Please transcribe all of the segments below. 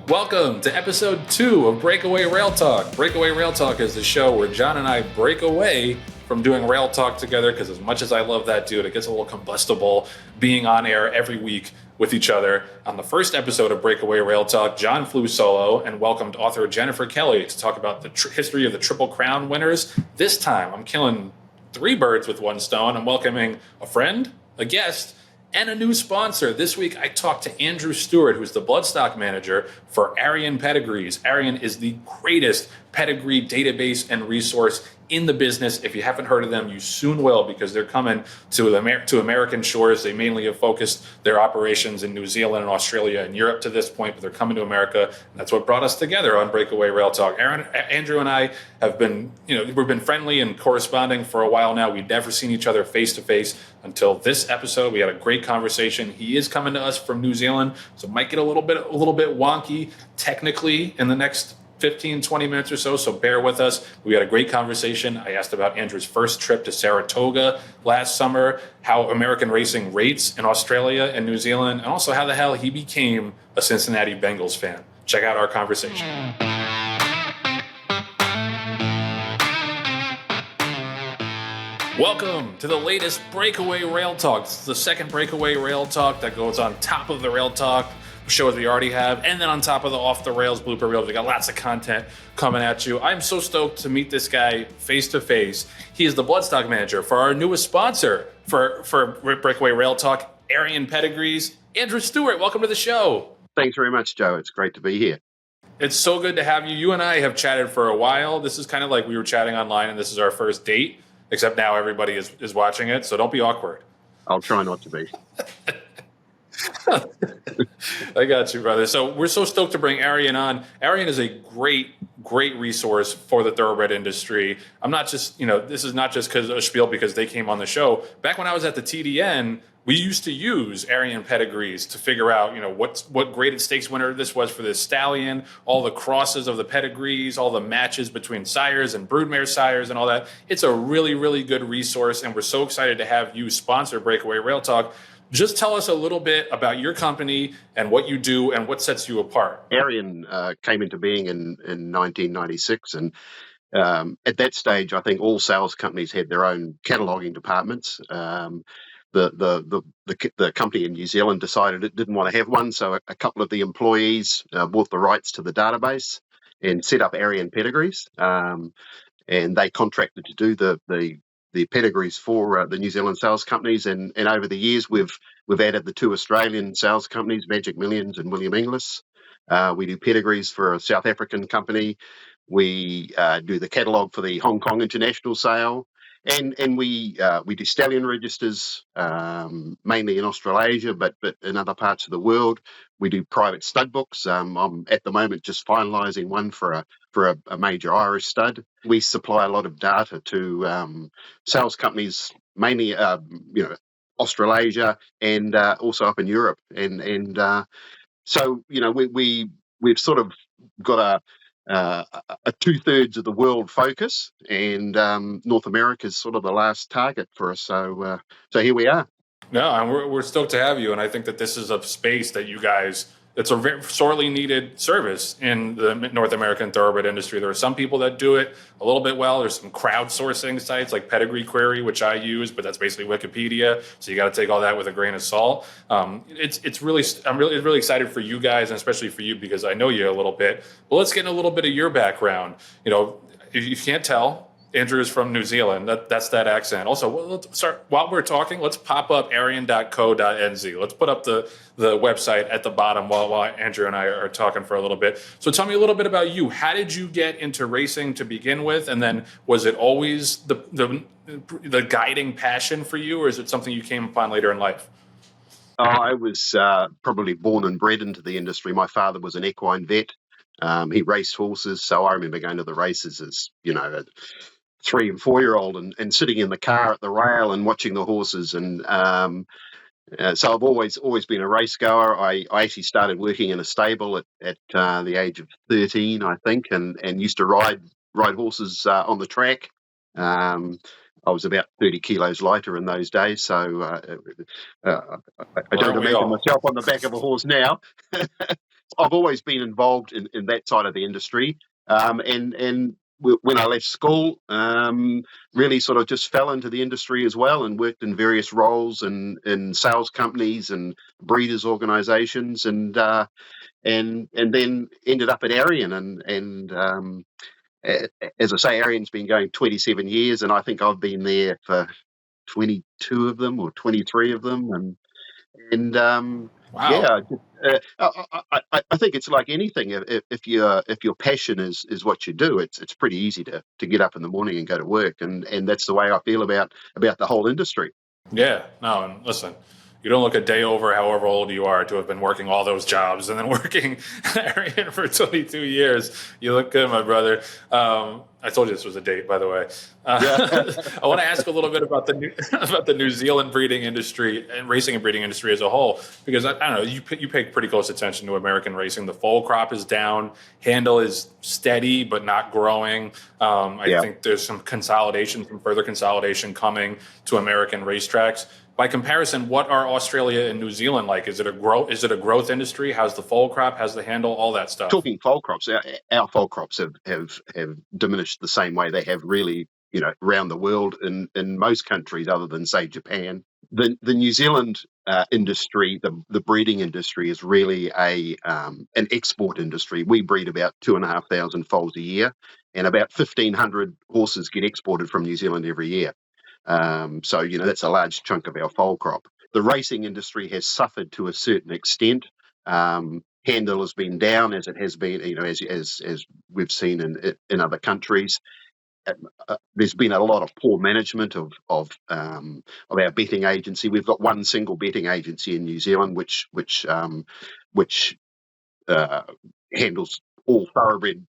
Welcome to episode 2 of Breakaway Rail Talk. Breakaway Rail Talk is the show where John and I break away from doing rail talk together because as much as I love that dude, it gets a little combustible being on air every week with each other. On the first episode of Breakaway Rail Talk, John flew solo and welcomed author Jennifer Kelly to talk about the history of the Triple Crown winners. This time, I'm killing 3 birds with one stone. I'm welcoming a friend, a guest, and a new sponsor. This week, I talked to Andrew Stewart, who's the bloodstock manager for Arion Pedigrees. Arion is the greatest pedigree database and resource in the business. If you haven't heard of them, you soon will, because they're coming to American shores. They mainly have focused their operations in New Zealand and Australia and Europe to this point, but they're coming to America. And that's what brought us together on Breakaway Rail Talk. Andrew and I have been, we've been friendly and corresponding for a while now. We'd never seen each other face to face until this episode. We had a great conversation. He is coming to us from New Zealand, so it might get a little bit wonky technically in the next 15, 20 minutes or so bear with us. We had a great conversation. I asked about Andrew's first trip to Saratoga last summer, how American racing rates in Australia and New Zealand, and also how the hell he became a Cincinnati Bengals fan. Check out our conversation. Welcome to the latest Breakaway Rail Talk. It's the second Breakaway Rail Talk that goes on top of the Rail Talk shows we already have, and then on top of the Off the Rails blooper reels. We got lots of content coming at you. I'm so stoked to meet this guy face to face. He is the bloodstock manager for our newest sponsor for Breakaway Rail Talk, Arion Pedigrees. Andrew Stewart, welcome to the show. Thanks very much, Joe. It's great to be here. It's so good to have you. You and I have chatted for a while. This is kind of like we were chatting online, and this is our first date, except now everybody is watching it, so don't be awkward. I'll try not to be. I got you, brother. So we're so stoked to bring Arion on. Arion is a great resource for the thoroughbred industry. I'm not just, this is not just because a spiel because they came on the show. Back when I was at the TDN, we used to use Arion Pedigrees to figure out, what graded stakes winner this was for this stallion, all the crosses of the pedigrees, all the matches between sires and broodmare sires and all that. It's a really, really good resource, and we're so excited to have you sponsor Breakaway Rail Talk. Just tell us a little bit about your company and what you do and what sets you apart. Arion came into being in 1996, and at that stage, I think all sales companies had their own cataloguing departments. The company in New Zealand decided it didn't want to have one, so a couple of the employees bought the rights to the database and set up Arion Pedigrees, and they contracted to do the pedigrees for the New Zealand sales companies, and over the years we've added the 2 Australian sales companies, Magic Millions and William Inglis. We do pedigrees for a South African company. We do the catalogue for the Hong Kong International Sale, and we do stallion registers mainly in Australasia, but in other parts of the world. We do private stud books. I'm at the moment just finalising one for a major Irish stud. We supply a lot of data to sales companies, mainly Australasia and also up in Europe. And so we've sort of got a 2/3 of the world focus, and North America is sort of the last target for us. So here we are. No, and we're stoked to have you, and I think that this is a space that you guys, it's a very sorely needed service in the North American thoroughbred industry. There are some people that do it a little bit well. There's some crowdsourcing sites like Pedigree Query, which I use, but that's basically Wikipedia. So you got to take all that with a grain of salt. I'm really excited for you guys, and especially for you because I know you a little bit. But let's get in a little bit of your background. If you can't tell, Andrew is from New Zealand. That's that accent. Also, let's start, while we're talking, let's pop up arion.co.nz. Let's put up the website at the bottom while Andrew and I are talking for a little bit. So tell me a little bit about you. How did you get into racing to begin with? And then was it always the guiding passion for you, or is it something you came upon later in life? I was probably born and bred into the industry. My father was an equine vet. He raced horses, so I remember going to the races as, a 3 and 4-year-old and sitting in the car at the rail and watching the horses. And so I've always been a race goer. I actually started working in a stable at the age of 13, I think, and used to ride horses on the track. I was about 30 kilos lighter in those days, so I don't imagine myself on the back of a horse now. I've always been involved in that side of the industry, and when I left school, really sort of just fell into the industry as well, and worked in various roles in sales companies and breeders organisations, and then ended up at Arion, as I say, Arion's been going 27 years, and I think I've been there for 22 of them or 23 of them, and Wow. yeah, I think it's like anything. If your passion is what you do, it's pretty easy to get up in the morning and go to work, and that's the way I feel about the whole industry. Yeah, no, and listen, you don't look a day over however old you are to have been working all those jobs and then working at Arion for 22 years. You look good, my brother. I told you this was a date, by the way. Yeah. I want to ask a little bit about about the New Zealand breeding industry and racing and breeding industry as a whole, because I don't know, you pay pretty close attention to American racing. The foal crop is down, handle is steady but not growing. I Yeah. think there's some further consolidation coming to American racetracks. By comparison, what are Australia and New Zealand like? Is it a growth industry? How's the foal crop? How's the handle? All that stuff. Talking foal crops, our foal crops have diminished the same way they have really, around the world in most countries other than, say, Japan. The New Zealand industry, the breeding industry, is really an export industry. We breed about 2,500 foals a year, and about 1,500 horses get exported from New Zealand every year. So that's a large chunk of our foal crop. The racing industry has suffered to a certain extent. Handle has been down, as it has been, as we've seen in other countries. There's been a lot of poor management of our betting agency. We've got one single betting agency in New Zealand, which handles all thoroughbred,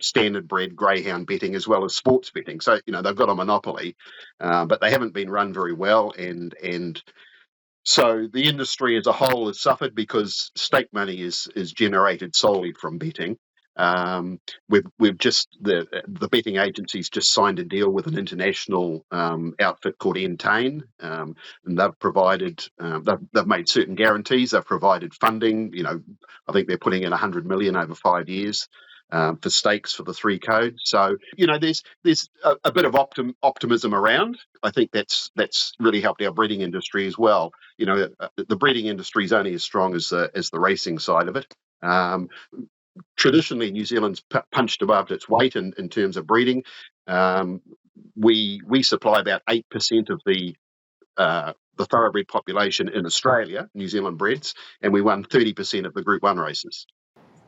standard bred, greyhound betting as well as sports betting. So they've got a monopoly, but they haven't been run very well, and so the industry as a whole has suffered because stake money is generated solely from betting. We've just the betting agencies just signed a deal with an international outfit called Entain, and they've provided they've made certain guarantees. They've provided funding. I think they're putting in 100 million over 5 years. For stakes for the three codes. So there's a bit of optimism around. I think that's really helped our breeding industry as well. The breeding industry is only as strong as the racing side of it. Traditionally, New Zealand's punched above its weight in terms of breeding. We supply about 8% of the thoroughbred population in Australia, New Zealand breds, and we won 30% of the Group 1 races.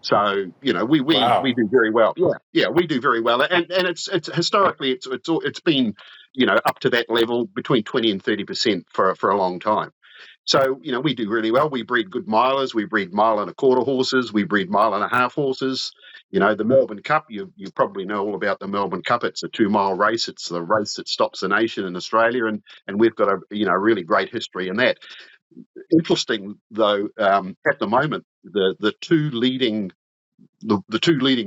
So we Wow. do very well. Yeah, we do very well, and it's historically it's been up to that level between 20 and 30% for a long time. So we do really well. We breed good milers. We breed 1.25 mile horses. We breed 1.5 mile horses. The Melbourne Cup. You probably know all about the Melbourne Cup. It's a 2-mile race. It's the race that stops the nation in Australia, and we've got a really great history in that. Interesting though, at the moment, the two leading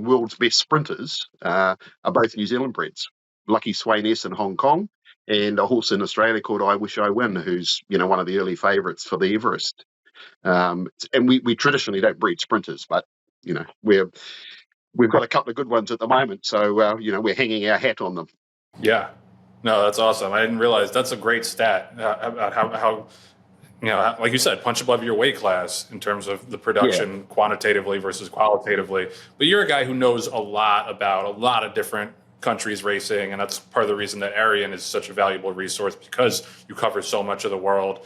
world's best sprinters are both New Zealand breds, Lucky Sweynesse in Hong Kong, and a horse in Australia called I Wish I Win, who's one of the early favourites for the Everest. And we traditionally don't breed sprinters, but we've got a couple of good ones at the moment, so we're hanging our hat on them. Yeah. No, that's awesome. I didn't realize that's a great stat about how like you said, punch above your weight class in terms of the production quantitatively versus qualitatively. But you're a guy who knows a lot about a lot of different countries racing, and that's part of the reason that Arion is such a valuable resource, because you cover so much of the world.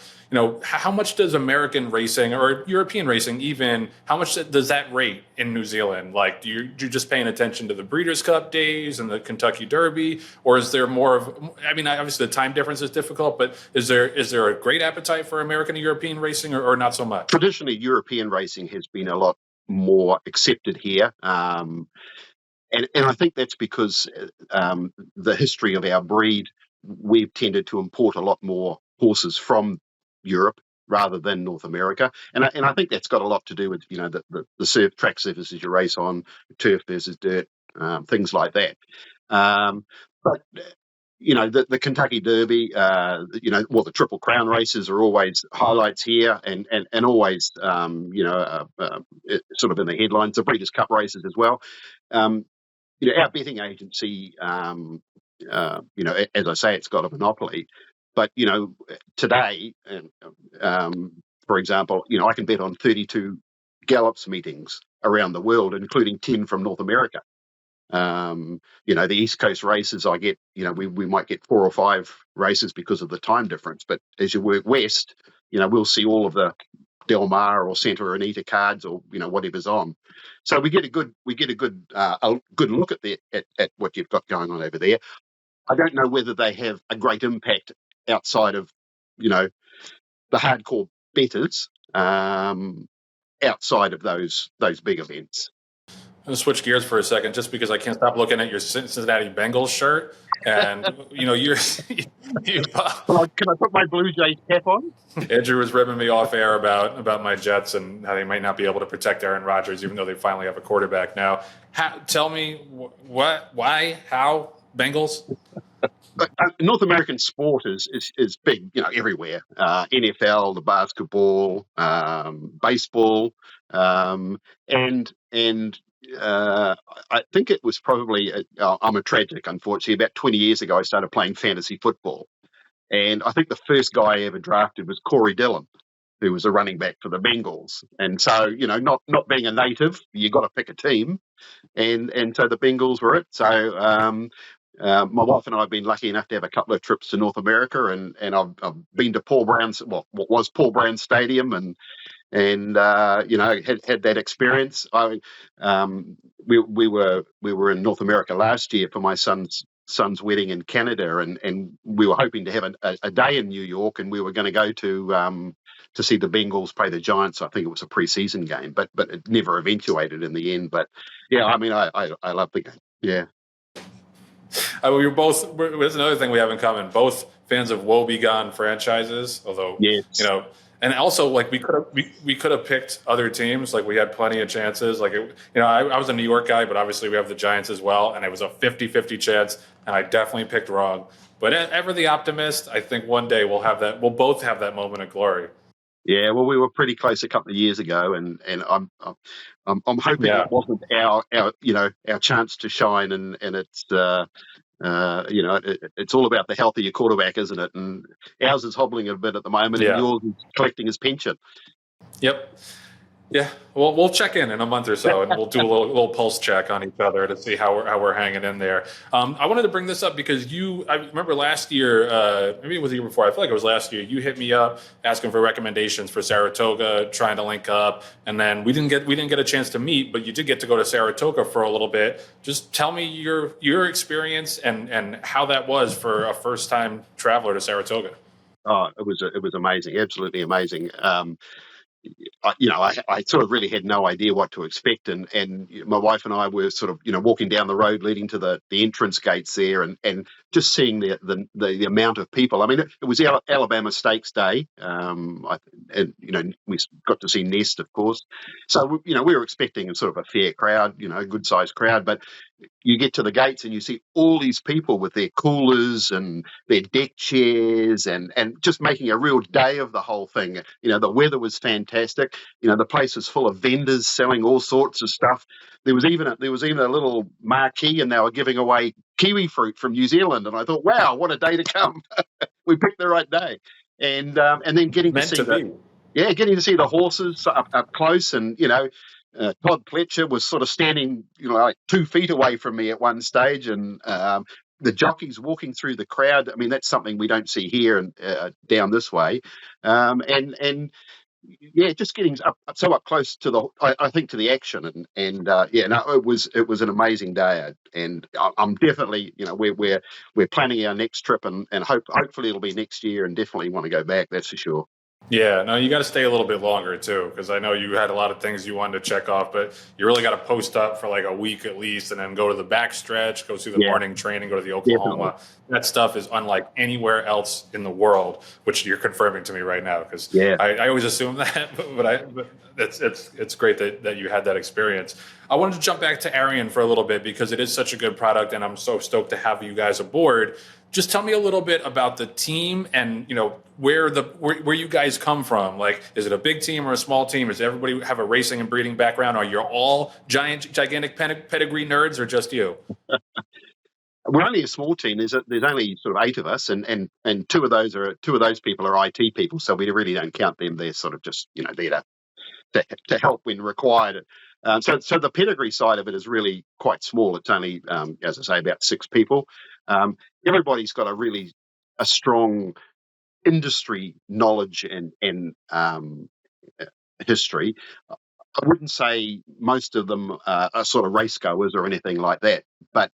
How much does American racing or European racing even, how much does that rate in New Zealand? Like, do you just paying attention to the Breeders' Cup days and the Kentucky Derby, or is there more of, obviously the time difference is difficult, but is there a great appetite for American and European racing, or not so much? Traditionally, European racing has been a lot more accepted here. And I think that's because the history of our breed, we've tended to import a lot more horses from Europe rather than North America, and I think that's got a lot to do with the track surfaces you race on, turf versus dirt, things like that. But the Kentucky Derby, the Triple Crown races are always highlights here, and always, sort of in the headlines. The Breeders' Cup races as well. Um, our betting agency, as I say, it's got a monopoly. But today, for example, I can bet on 32 gallops meetings around the world, including 10 from North America. The East Coast races, I get, we might get 4 or 5 races because of the time difference. But as you work west, we'll see all of the Del Mar or Santa Anita cards, or whatever's on. So we get a good look at what you've got going on over there. I don't know whether they have a great impact outside of the hardcore betters, outside of those big events. I'm going to switch gears for a second, just because I can't stop looking at your Cincinnati Bengals shirt. And, you're... Can I put my Blue Jays cap on? Andrew was ripping me off air about my Jets and how they might not be able to protect Aaron Rodgers, even though they finally have a quarterback now. Tell me what, why, how, Bengals? North American sport is big, everywhere. NFL, the basketball, baseball, and I think it was probably I'm a tragic, unfortunately. About 20 years ago, I started playing fantasy football, and I think the first guy I ever drafted was Corey Dillon, who was a running back for the Bengals. And so, not being a native, you got to pick a team, and so the Bengals were it. So. My wife and I have been lucky enough to have a couple of trips to North America, and I've been to Paul Brown's, what was Paul Brown Stadium, and had that experience. We were in North America last year for my son's wedding in Canada, and we were hoping to have a day in New York, and we were going to go to see the Bengals play the Giants. I think it was a preseason game, but it never eventuated in the end. But yeah, I mean, I love the game. Yeah. We're both. There's another thing we have in common. Both fans of woebegone franchises, although yes. And also, like, we could have picked other teams. Like, we had plenty of chances. Like, I was a New York guy, but obviously we have the Giants as well, and it was a 50-50 chance, and I definitely picked wrong. But ever the optimist, I think one day we'll both have that moment of glory. Yeah, well, we were pretty close a couple of years ago, and I'm hoping it wasn't our chance to shine, and it's it's all about the health of your quarterback, isn't it? And ours is hobbling a bit at the moment, and yours is collecting his pension. Yep. Yeah, well, we'll check in a month or so, and we'll do a little pulse check on each other to see how we're hanging in there. I wanted to bring this up because I remember last year, maybe it was the year before. I feel like it was last year. You hit me up asking for recommendations for Saratoga, trying to link up, and then we didn't get a chance to meet, but you did get to go to Saratoga for a little bit. Just tell me your experience and how that was for a first time traveler to Saratoga. Oh, it was amazing, absolutely amazing. I sort of really had no idea what to expect, and my wife and I were sort of walking down the road leading to the entrance gates there, and just seeing the amount of people. I mean, it was Alabama Stakes Day, we got to see Nest, of course. So we were expecting a sort of a fair crowd, a good sized crowd, but you get to the gates and you see all these people with their coolers and their deck chairs and just making a real day of the whole thing. The weather was fantastic. The place was full of vendors selling all sorts of stuff. There was even a little marquee, and they were giving away kiwi fruit from New Zealand. And I thought, wow, what a day to come. We picked the right day. And then getting to see the horses up close, and Todd Pletcher was sort of standing, like 2 feet away from me at one stage, and the jockeys walking through the crowd. I mean, that's something we don't see here and down this way, just getting up close to to the action, it was an amazing day, and I'm definitely, we're planning our next trip, and hopefully it'll be next year, and definitely want to go back. That's for sure. Yeah, no, you got to stay a little bit longer too, because I know you had a lot of things you wanted to check off, but you really got to post up for like a week at least, and then go to the backstretch, go through the morning training, go to the Oklahoma. Definitely. That stuff is unlike anywhere else in the world, which you're confirming to me right now, because I always assume that, but it's great that you had that experience. I wanted to jump back to Arion for a little bit because it is such a good product, and I'm so stoked to have you guys aboard. just tell me a little bit about the team and where you guys come from. Like, is it a big team or a small team? Does everybody have a racing and breeding background? Are you all gigantic pedigree nerds, or just you? We're only a small team. There's only sort of 8 of us, and two of those people are IT people, so we really don't count them. They're sort of just there to help when required. So the pedigree side of it is really quite small. It's only, as I say, about 6 people. Everybody's got a strong industry knowledge and history. I wouldn't say most of them are sort of race goers or anything like that, but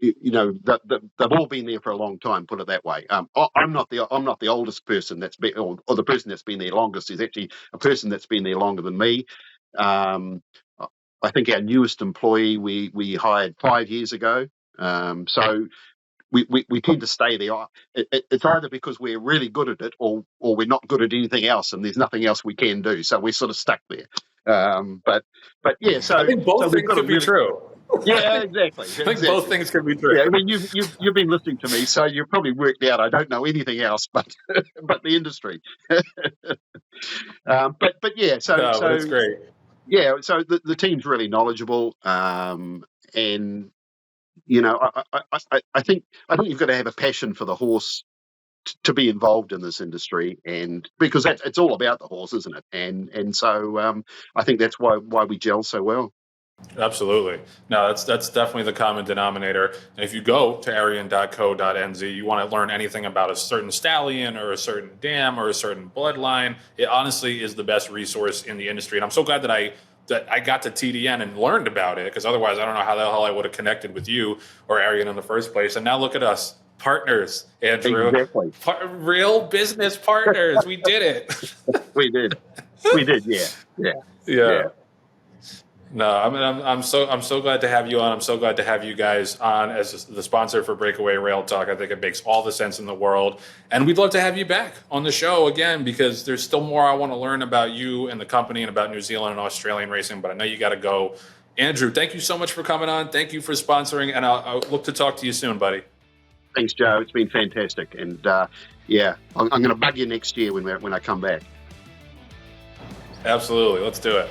they've all been there for a long time. Put it that way. I'm not the oldest person that's been, or the person that's been there longest. Is actually a person that's been there longer than me. I think our newest employee we hired 5 years ago. So we tend to stay there. It's either because we're really good at it, or we're not good at anything else, and there's nothing else we can do. So we're sort of stuck there. But yeah. So I think both things could be true. Yeah, exactly. I think both things could be true. Yeah, I mean, you've been listening to me, so you've probably worked out I don't know anything else but the industry. But yeah, so that's great. Yeah, so the team's really knowledgeable, and I think you've got to have a passion for the horse to be involved in this industry, and because it's all about the horse, isn't it? And so I think that's why we gel so well. Absolutely. No, that's definitely the common denominator. And if you go to arion.co.nz, you want to learn anything about a certain stallion or a certain dam or a certain bloodline, it honestly is the best resource in the industry. And I'm so glad that I got to TDN and learned about it, because otherwise I don't know how the hell I would have connected with you or Arion in the first place. And now look at us, partners, Andrew. Exactly. Real business partners. We did it. We did. Yeah. No, I mean, I'm so glad to have you on. I'm so glad to have you guys on as the sponsor for Breakaway Rail Talk. I think it makes all the sense in the world, and we'd love to have you back on the show again, because there's still more I want to learn about you and the company and about New Zealand and Australian racing. But I know you got to go. Andrew, thank you so much for coming on. Thank you for sponsoring, and I'll look to talk to you soon, buddy. Thanks, Joe. It's been fantastic, and yeah, I'm going to bug you next year when I come back. Absolutely, let's do it.